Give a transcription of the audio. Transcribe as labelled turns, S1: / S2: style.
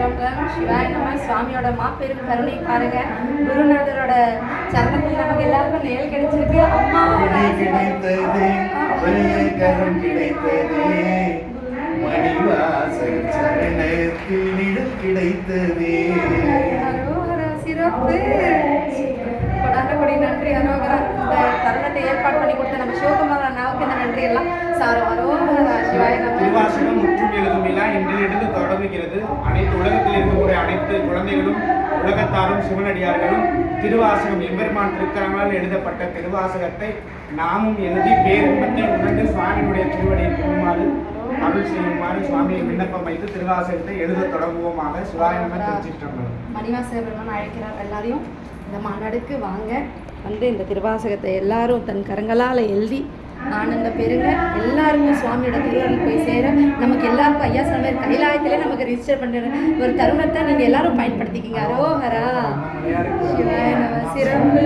S1: ஸ்தோத்திரம். சிவாய நம. சுவாமியோட மாப்பெரும் கருணை பாருங்க. குருநாதரோட சரணத்தில் நமக்கு எல்லாருக்கும் நேல் கிடைச்சிருக்கு. அம்மா
S2: கிடைத்தது, கரம் கிடைத்தது, மணிவாசல் சரணத்தில் நிழல் கிடைத்தது.
S1: சிறப்பு. கொடாண்டபடி நன்றி. அரோகரா. இந்த தருணத்தை ஏற்பாடு பண்ணி கொடுத்த நம்ம சிவகுமார நாவுக்கு இந்த நன்றி எல்லாம் சாரம். அரோகரா. சிவாய நம.
S3: திருவாசகம் முற்றும் எழுதும் விழா இன்றிலிருந்து தொடங்குகிறது. அனைத்து உலகத்தில் இருக்கக்கூடிய அனைத்து குழந்தைகளும் உலகத்தாரும் சிவனடியார்களும் திருவாசகம் எம்பெருமான் திருக்கரங்களால் எழுதப்பட்ட திருவாசகத்தை நாமும் எழுதி பேரின்பத்தை உணர்ந்து சுவாமியினுடைய திருவடியை போகுமாறு அருள் செய்யுமாறு சுவாமியை விண்ணப்பம் வைத்து திருவாசகத்தை எழுத தொடங்குவோமாக. சிவாயனம திருச்சிற்றம்பலம்.
S1: மணிவாசக பெருமான் அழைக்கிறார் எல்லாரையும் இந்த மாநாடுக்கு வாங்க. வந்து இந்த திருவாசகத்தை எல்லாரும் தன் கரங்களால் எழுதி ஆனந்த பெருங்க. எல்லாருமே சுவாமியோட திருவருள் போய் சேர நமக்கு எல்லாருக்கும் ஐயா சொன்ன மாதிரி கைலாயத்திலே நமக்கு ரிஜிஸ்டர் பண்ணுற ஒரு தருணத்தை நீங்கள் எல்லாரும் பயன்படுத்திக்கிங்க. அரோஹரா. சிவாய நம. சிறப்பு.